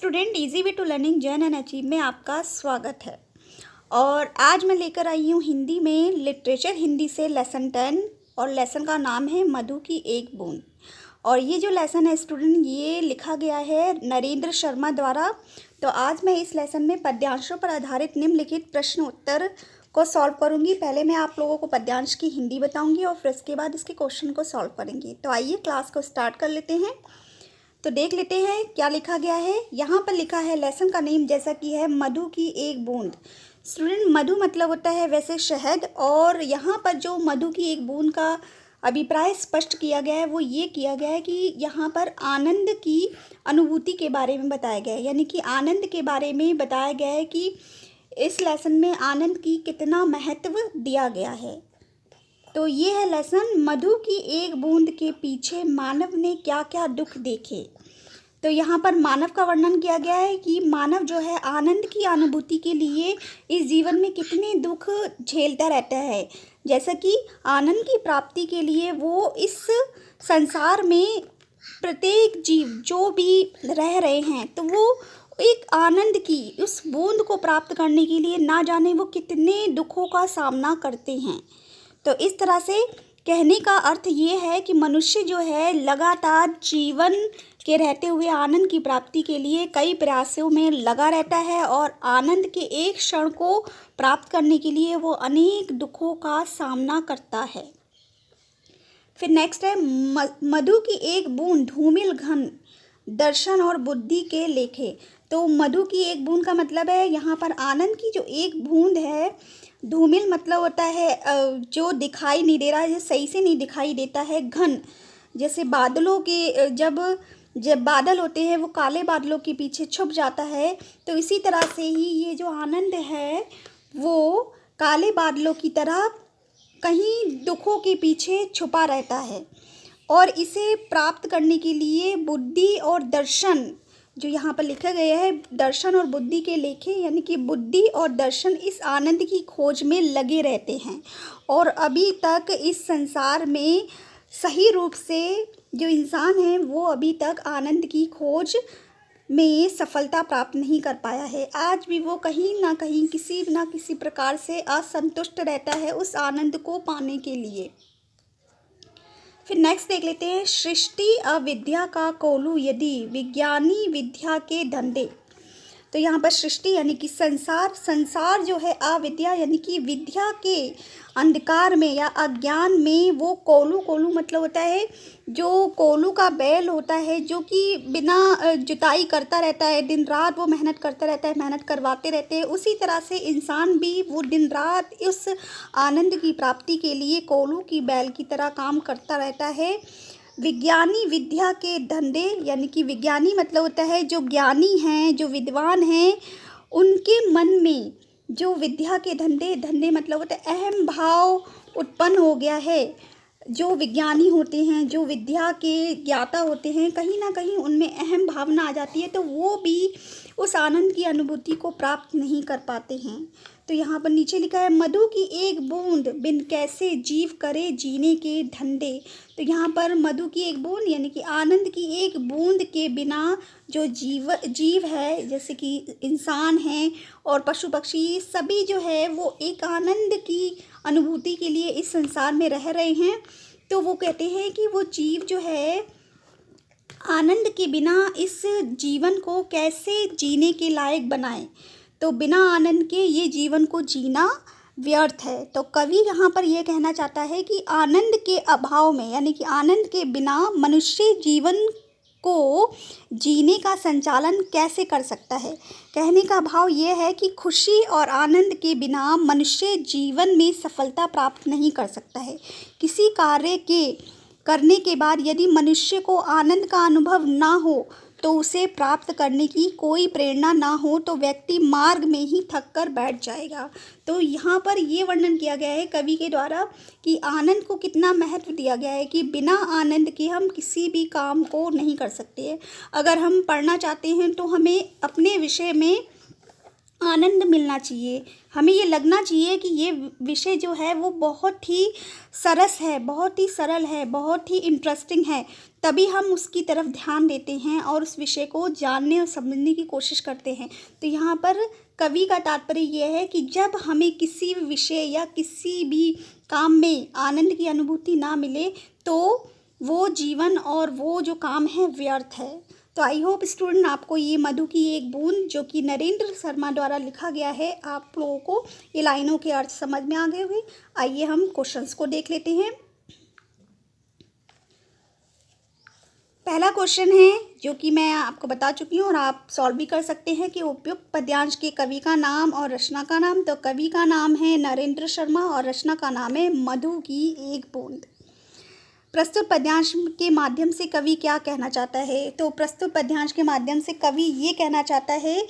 Student easy way to learning journey and achieve में आपका स्वागत है। और आज मैं लेकर आई हूँ हिंदी में लिटरेचर हिंदी से लेसन 10 और लेसन का नाम है मधु की एक बूंद। और ये जो लेसन है स्टूडेंट ये लिखा गया है नरेंद्र शर्मा द्वारा। तो आज मैं इस लेसन में पद्यांशों पर आधारित निम्नलिखित प्रश्न उत्तर को सॉल्व करूँगी। पहले मैं आप लोगों को पद्यांश की हिंदी बताऊँगी और फिर इसके बाद इसके क्वेश्चन को सॉल्व करेंगे। तो आइए क्लास को स्टार्ट कर लेते हैं। तो देख लेते हैं क्या लिखा गया है। यहाँ पर लिखा है लेसन का नेम जैसा कि है मधु की एक बूंद। स्टूडेंट मधु मतलब होता है वैसे शहद, और यहाँ पर जो मधु की एक बूंद का अभिप्राय स्पष्ट किया गया है वो ये किया गया है कि यहाँ पर आनंद की अनुभूति के बारे में बताया गया है, यानी कि आनंद के बारे में बताया गया है कि इस लेसन में आनंद की कितना महत्व दिया गया है। तो ये है लेसन मधु की एक बूंद के पीछे मानव ने क्या क्या दुख देखे। तो यहाँ पर मानव का वर्णन किया गया है कि मानव जो है आनंद की अनुभूति के लिए इस जीवन में कितने दुख झेलता रहता है। जैसा कि आनंद की प्राप्ति के लिए वो इस संसार में प्रत्येक जीव जो भी रह रहे हैं तो वो एक आनंद की उस बूंद को प्राप्त करने के लिए ना जाने वो कितने दुखों का सामना करते हैं। तो इस तरह से कहने का अर्थ ये है कि मनुष्य जो है लगातार जीवन के रहते हुए आनंद की प्राप्ति के लिए कई प्रयासों में लगा रहता है और आनंद के एक क्षण को प्राप्त करने के लिए वो अनेक दुखों का सामना करता है। फिर नेक्स्ट है मधु की एक बूंद धूमिल घन दर्शन और बुद्धि के लेखे। तो मधु की एक बूंद का मतलब है यहाँ पर आनंद की जो एक बूंद है, धूमिल मतलब होता है जो दिखाई नहीं दे रहा है, सही से नहीं दिखाई देता है। घन जैसे बादलों के जब बादल होते हैं वो काले बादलों के पीछे छुप जाता है, तो इसी तरह से ही ये जो आनंद है वो काले बादलों की तरह कहीं दुखों के पीछे छुपा रहता है। और इसे प्राप्त करने के लिए बुद्धि और दर्शन जो यहाँ पर लिखा गया है, दर्शन और बुद्धि के लेखे, यानी कि बुद्धि और दर्शन इस आनंद की खोज में लगे रहते हैं। और अभी तक इस संसार में सही रूप से जो इंसान है वो अभी तक आनंद की खोज में सफलता प्राप्त नहीं कर पाया है। आज भी वो कहीं ना कहीं किसी ना किसी प्रकार से असंतुष्ट रहता है उस आनंद को पाने के लिए। फिर नेक्स्ट देख लेते हैं सृष्टि अविद्या का कोलू यदि विज्ञानी विद्या के धंधे। तो यहाँ पर सृष्टि यानी कि संसार जो है अविद्या यानी कि विद्या के अंधकार में या अज्ञान में वो कोलू मतलब होता है जो कोलू का बैल होता है जो कि बिना जुताई करता रहता है, दिन रात वो मेहनत करता रहता है, मेहनत करवाते रहते हैं। उसी तरह से इंसान भी वो दिन रात उस आनंद की प्राप्ति के लिए कोलू की बैल की तरह काम करता रहता है। विज्ञानी विद्या के धंधे यानी कि विज्ञानी मतलब होता है जो ज्ञानी हैं, जो विद्वान हैं, उनके मन में जो विद्या के धंधे मतलब होता है अहम भाव उत्पन्न हो गया है। जो विज्ञानी होते हैं, जो विद्या के ज्ञाता होते हैं, कहीं ना कहीं उनमें अहम भावना आ जाती है, तो वो भी उस आनंद की अनुभूति को प्राप्त नहीं कर पाते हैं। तो यहाँ पर नीचे लिखा है मधु की एक बूंद बिन कैसे जीव करे जीने के धंधे। तो यहाँ पर मधु की एक बूंद यानी कि आनंद की एक बूंद के बिना जो जीव है, जैसे कि इंसान हैं और पशु पक्षी सभी जो है वो एक आनंद की अनुभूति के लिए इस संसार में रह रहे हैं। तो वो कहते हैं कि वो जीव जो है आनंद के बिना इस जीवन को कैसे जीने के लायक बनाए। तो बिना आनंद के ये जीवन को जीना व्यर्थ है। तो कवि यहाँ पर यह कहना चाहता है कि आनंद के अभाव में यानी कि आनंद के बिना मनुष्य जीवन को जीने का संचालन कैसे कर सकता है। कहने का भाव ये है कि खुशी और आनंद के बिना मनुष्य जीवन में सफलता प्राप्त नहीं कर सकता है। किसी कार्य के करने के बाद यदि मनुष्य को आनंद का अनुभव ना हो तो उसे प्राप्त करने की कोई प्रेरणा ना हो तो व्यक्ति मार्ग में ही थक कर बैठ जाएगा। तो यहाँ पर ये वर्णन किया गया है कवि के द्वारा कि आनंद को कितना महत्व दिया गया है कि बिना आनंद के हम किसी भी काम को नहीं कर सकते हैं। अगर हम पढ़ना चाहते हैं तो हमें अपने विषय में आनंद मिलना चाहिए, हमें ये लगना चाहिए कि ये विषय जो है वो बहुत ही सरस है, बहुत ही सरल है, बहुत ही इंटरेस्टिंग है। तभी हम उसकी तरफ ध्यान देते हैं और उस विषय को जानने और समझने की कोशिश करते हैं। तो यहाँ पर कवि का तात्पर्य ये है कि जब हमें किसी भी विषय या किसी भी काम में आनंद की अनुभूति ना मिले तो वो जीवन और वो जो काम है व्यर्थ है। तो आई होप स्टूडेंट आपको ये मधु की एक बूंद जो कि नरेंद्र शर्मा द्वारा लिखा गया है, आप लोगों को ये लाइनों के अर्थ समझ में आ गए होंगे। आइए हम क्वेश्चंस को देख लेते हैं। पहला क्वेश्चन है जो कि मैं आपको बता चुकी हूँ और आप सॉल्व भी कर सकते हैं कि उपयुक्त पद्यांश के कवि का नाम और रचना का नाम। तो कवि का नाम है नरेंद्र शर्मा और रचना का नाम है मधु की एक बूंद। प्रस्तुत पद्यांश के माध्यम से कवि क्या कहना चाहता है? तो प्रस्तुत पद्यांश के माध्यम से कवि ये कहना चाहता है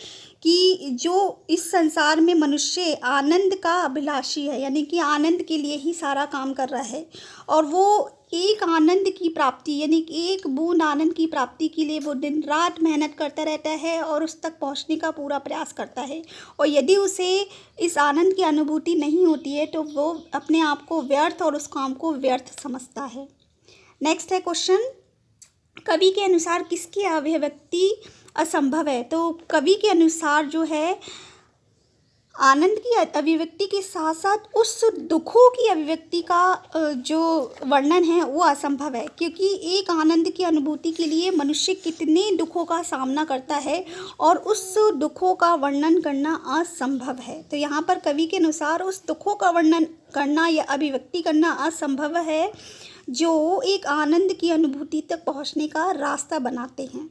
कि जो इस संसार में मनुष्य आनंद का अभिलाषी है, यानी कि आनंद के लिए ही सारा काम कर रहा है और वो एक आनंद की प्राप्ति यानी कि एक बूंद आनंद की प्राप्ति के लिए वो दिन रात मेहनत करता रहता है और उस तक पहुंचने का पूरा प्रयास करता है। और यदि उसे इस आनंद की अनुभूति नहीं होती है तो वो अपने आप को व्यर्थ और उस काम को व्यर्थ समझता है। नेक्स्ट है क्वेश्चन, कवि के अनुसार किसकी अभिव्यक्ति असंभव है? तो कवि के अनुसार जो है आनंद की अभिव्यक्ति के साथ साथ उस दुखों की अभिव्यक्ति का जो वर्णन है वो असंभव है, क्योंकि एक आनंद की अनुभूति के लिए मनुष्य कितने दुखों का सामना करता है और उस दुखों का वर्णन करना असंभव है। तो यहाँ पर कवि के अनुसार उस दुखों का वर्णन करना या अभिव्यक्ति करना असंभव है जो एक आनंद की अनुभूति तक पहुँचने का रास्ता बनाते हैं।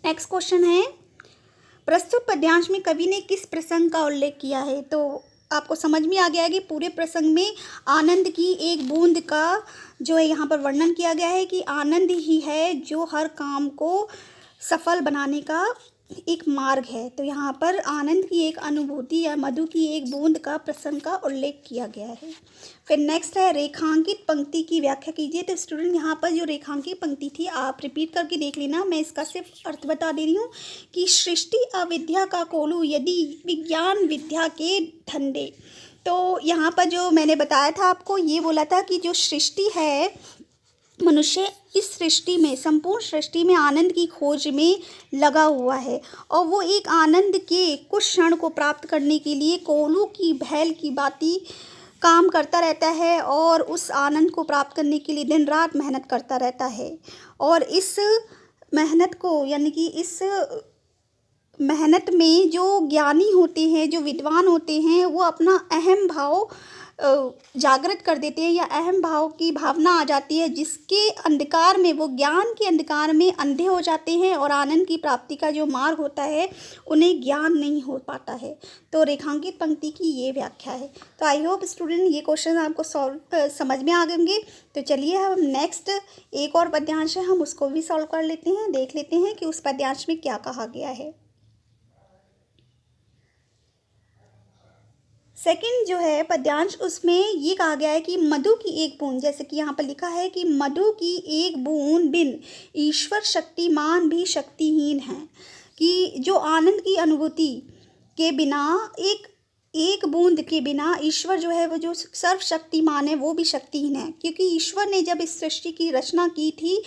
नेक्स्ट क्वेश्चन है, प्रस्तुत पद्यांश में कवि ने किस प्रसंग का उल्लेख किया है? तो आपको समझ में आ गया है कि पूरे प्रसंग में आनंद की एक बूंद का जो है यहाँ पर वर्णन किया गया है कि आनंद ही है जो हर काम को सफल बनाने का एक मार्ग है। तो यहाँ पर आनंद की एक अनुभूति या मधु की एक बूंद का प्रसंग का उल्लेख किया गया है। फिर नेक्स्ट है, रेखांकित पंक्ति की व्याख्या कीजिए। तो स्टूडेंट यहाँ पर जो रेखांकित पंक्ति थी आप रिपीट करके देख लेना, मैं इसका सिर्फ अर्थ बता दे रही हूँ कि सृष्टि अविद्या का कोलू यदि विज्ञान विद्या के धंधे। तो यहाँ पर जो मैंने बताया था आपको, ये बोला था कि जो सृष्टि है मनुष्य इस सृष्टि में संपूर्ण सृष्टि में आनंद की खोज में लगा हुआ है और वो एक आनंद के कुछ क्षण को प्राप्त करने के लिए कोलू की भैल की भांति काम करता रहता है और उस आनंद को प्राप्त करने के लिए दिन रात मेहनत करता रहता है। और इस मेहनत को यानी कि इस मेहनत में जो ज्ञानी होते हैं, जो विद्वान होते हैं, वो अपना अहम भाव जागृत कर देते हैं या अहम भाव की भावना आ जाती है, जिसके अंधकार में वो ज्ञान के अंधकार में अंधे हो जाते हैं और आनंद की प्राप्ति का जो मार्ग होता है उन्हें ज्ञान नहीं हो पाता है। तो रेखांकित पंक्ति की ये व्याख्या है। तो आई होप स्टूडेंट ये क्वेश्चन आपको समझ में आ गए होंगे। तो चलिए हम नेक्स्ट एक और पद्यांश है हम उसको भी सॉल्व कर लेते हैं, देख लेते हैं कि उस पद्यांश में क्या कहा गया है। सेकंड जो है पद्यांश, उसमें ये कहा गया है कि मधु की एक बूंद, जैसे कि यहाँ पर लिखा है कि मधु की एक बूंद बिन ईश्वर शक्तिमान भी शक्तिहीन है, कि जो आनंद की अनुभूति के बिना एक बूंद के बिना ईश्वर जो है वो जो सर्वशक्तिमान है वो भी शक्तिहीन है। क्योंकि ईश्वर ने जब इस सृष्टि की रचना की थी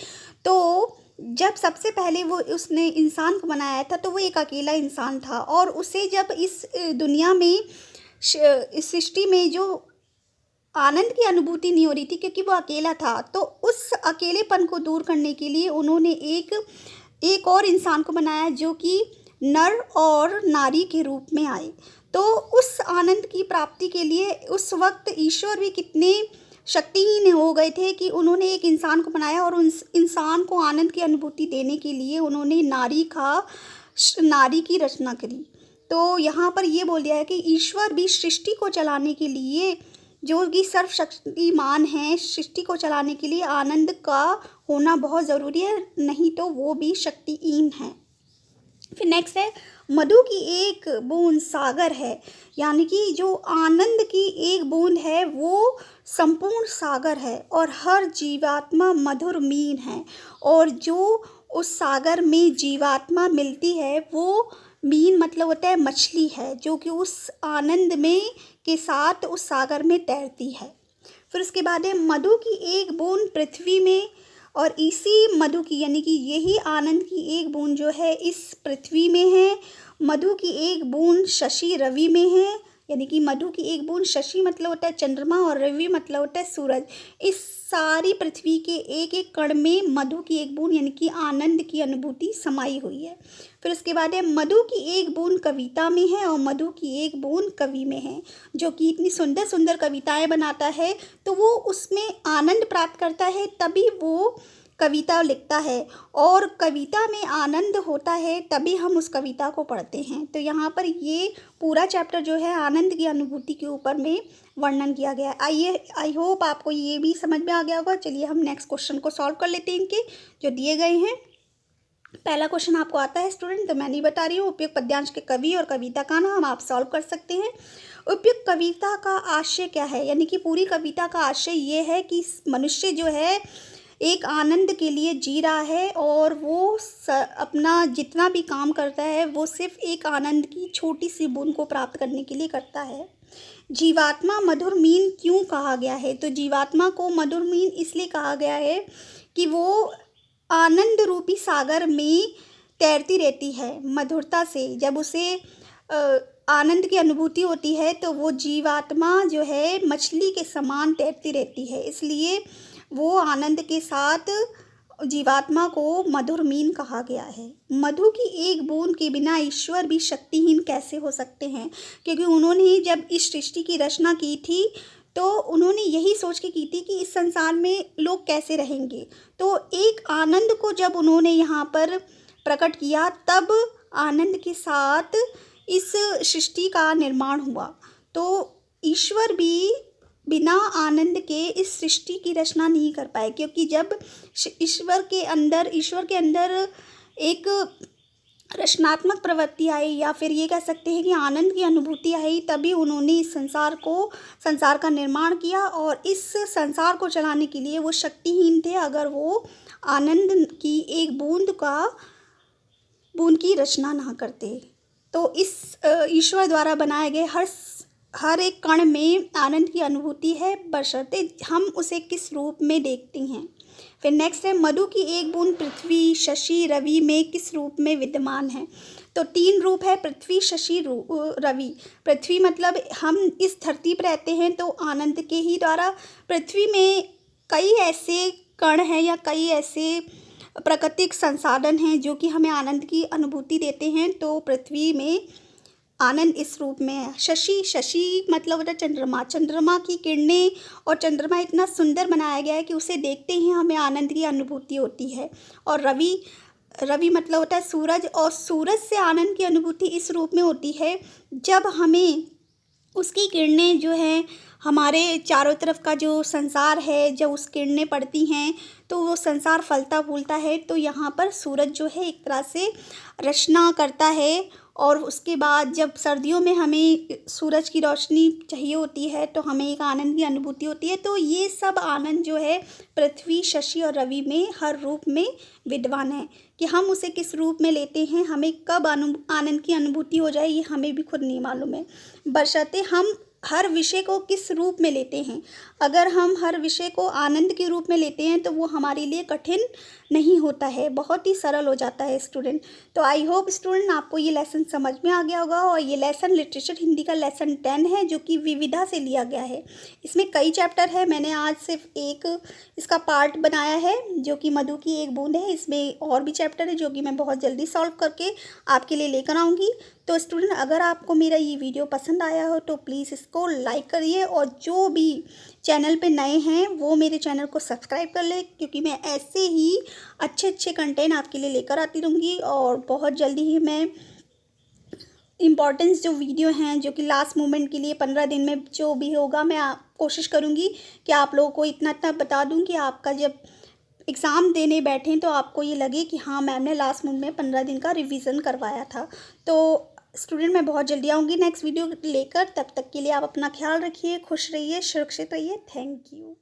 तो जब सबसे पहले वो उसने इंसान को बनाया था तो वो एक अकेला इंसान था और उसे जब इस दुनिया में इस सृष्टि में जो आनंद की अनुभूति नहीं हो रही थी क्योंकि वो अकेला था, तो उस अकेलेपन को दूर करने के लिए उन्होंने एक और इंसान को बनाया जो कि नर और नारी के रूप में आए। तो उस आनंद की प्राप्ति के लिए उस वक्त ईश्वर भी कितने शक्तिहीन हो गए थे कि उन्होंने एक इंसान को बनाया और उन इंसान को आनंद की अनुभूति देने के लिए उन्होंने नारी की रचना करी। तो यहाँ पर ये बोल दिया है कि ईश्वर भी सृष्टि को चलाने के लिए जो कि सर्वशक्तिमान है, सृष्टि को चलाने के लिए आनंद का होना बहुत ज़रूरी है, नहीं तो वो भी शक्तिहीन है। फिर नेक्स्ट है, मधु की एक बूंद सागर है, यानी कि जो आनंद की एक बूंद है वो संपूर्ण सागर है और हर जीवात्मा मधुर मीन है और जो उस सागर में जीवात्मा मिलती है वो मीन मतलब होता है मछली है जो कि उस आनंद में के साथ उस सागर में तैरती है। फिर उसके बाद है मधु की एक बूंद पृथ्वी में, और इसी मधु की यानी कि यही आनंद की एक बूंद जो है इस पृथ्वी में है। मधु की एक बूंद शशि रवि में है, यानी कि मधु की एक बूंद शशि मतलब होता है चंद्रमा और रवि मतलब होता है सूरज। इस सारी पृथ्वी के एक एक कण में मधु की एक बूंद यानी कि आनंद की अनुभूति समाई हुई है। फिर उसके बाद है मधु की एक बूंद कविता में है और मधु की एक बूंद कवि में है, जो कि इतनी सुंदर सुंदर कविताएं बनाता है तो वो उसमें आनंद प्राप्त करता है, तभी वो कविता लिखता है, और कविता में आनंद होता है तभी हम उस कविता को पढ़ते हैं। तो यहाँ पर ये पूरा चैप्टर जो है आनंद की अनुभूति के ऊपर में वर्णन किया गया है। आइए, आई होप आपको ये भी समझ में आ गया होगा। चलिए हम नेक्स्ट क्वेश्चन को सॉल्व कर लेते हैं इनके जो दिए गए हैं। पहला क्वेश्चन आपको आता है स्टूडेंट, तो मैं नहीं बता रही हूँ। उपयुक्त पद्यांश के कवि और कविता का नाम आप सॉल्व कर सकते हैं। उपयुक्त कविता का आशय क्या है, यानी कि पूरी कविता का आशय ये है कि मनुष्य जो है एक आनंद के लिए जी रहा है और वो अपना जितना भी काम करता है वो सिर्फ एक आनंद की छोटी सी बूंद को प्राप्त करने के लिए करता है। जीवात्मा मधुर मीन क्यों कहा गया है, तो जीवात्मा को मधुर मीन इसलिए कहा गया है कि वो आनंद रूपी सागर में तैरती रहती है मधुरता से। जब उसे आनंद की अनुभूति होती है तो वो जीवात्मा जो है मछली के समान तैरती रहती है, इसलिए वो आनंद के साथ जीवात्मा को मधुर मीन कहा गया है। मधु की एक बूंद के बिना ईश्वर भी शक्तिहीन कैसे हो सकते हैं, क्योंकि उन्होंने जब इस सृष्टि की रचना की थी तो उन्होंने यही सोच के की थी कि इस संसार में लोग कैसे रहेंगे। तो एक आनंद को जब उन्होंने यहाँ पर प्रकट किया तब आनंद के साथ इस सृष्टि का निर्माण हुआ। तो ईश्वर भी बिना आनंद के इस सृष्टि की रचना नहीं कर पाए, क्योंकि जब ईश्वर के अंदर एक रचनात्मक प्रवृत्ति आई या फिर ये कह सकते हैं कि आनंद की अनुभूति आई, तभी उन्होंने इस संसार का निर्माण किया। और इस संसार को चलाने के लिए वो शक्तिहीन थे अगर वो आनंद की एक बूंद की रचना ना करते। तो इस ईश्वर द्वारा बनाए गए हर एक कण में आनंद की अनुभूति है, बशर्ते हम उसे किस रूप में देखते हैं। फिर नेक्स्ट है मधु की एक बूंद पृथ्वी शशि रवि में किस रूप में विद्यमान है, तो 3 रूप है पृथ्वी शशि रवि। पृथ्वी मतलब हम इस धरती पर रहते हैं तो आनंद के ही द्वारा पृथ्वी में कई ऐसे कण हैं या कई ऐसे प्राकृतिक संसाधन हैं जो कि हमें आनंद की अनुभूति देते हैं, तो पृथ्वी में आनंद इस रूप में है। शशि मतलब होता है चंद्रमा की किरणें, और चंद्रमा इतना सुंदर बनाया गया है कि उसे देखते ही हमें आनंद की अनुभूति होती है। और रवि मतलब होता है सूरज, और सूरज से आनंद की अनुभूति इस रूप में होती है जब हमें उसकी किरणें जो हैं हमारे चारों तरफ का जो संसार है, जब उस किरणें पड़ती हैं तो वो संसार फलता फूलता है। तो यहाँ पर सूरज जो है एक तरह से रचना करता है, और उसके बाद जब सर्दियों में हमें सूरज की रोशनी चाहिए होती है तो हमें एक आनंद की अनुभूति होती है। तो ये सब आनंद जो है पृथ्वी शशि और रवि में हर रूप में विद्वान है, कि हम उसे किस रूप में लेते हैं, हमें कब आनंद की अनुभूति हो जाए ये हमें भी खुद नहीं मालूम है, बशर्ते हम हर विषय को किस रूप में लेते हैं। अगर हम हर विषय को आनंद के रूप में लेते हैं तो वो हमारे लिए कठिन नहीं होता है, बहुत ही सरल हो जाता है स्टूडेंट। तो आई होप स्टूडेंट आपको ये लेसन समझ में आ गया होगा। और ये लेसन लिटरेचर हिंदी का लेसन 10 है जो कि विविधा से लिया गया है। इसमें कई चैप्टर है, मैंने आज सिर्फ एक इसका पार्ट बनाया है जो कि मधु की एक बूंद है। इसमें और भी चैप्टर है जो कि मैं बहुत जल्दी सॉल्व करके आपके लिए लेकर आऊँगी। तो स्टूडेंट अगर आपको मेरा ये वीडियो पसंद आया हो तो प्लीज़ इसको लाइक करिए, और जो भी चैनल पे नए हैं वो मेरे चैनल को सब्सक्राइब कर ले, क्योंकि मैं ऐसे ही अच्छे कंटेंट आपके लिए लेकर आती रहूँगी। और बहुत जल्दी ही मैं इम्पॉर्टेंस जो वीडियो हैं जो कि लास्ट मोमेंट के लिए 15 दिन में जो भी होगा मैं कोशिश करूँगी कि आप लोगों को इतना बता दूँ कि आपका जब एग्ज़ाम देने बैठें तो आपको ये लगे कि हाँ मैम ने लास्ट मोमेंट में 15 दिन का रिवीजन करवाया था। तो स्टूडेंट मैं बहुत जल्दी आऊँगी नेक्स्ट वीडियो लेकर, तब तक के लिए आप अपना ख्याल रखिए, खुश रहिए, सुरक्षित रहिए। Thank you.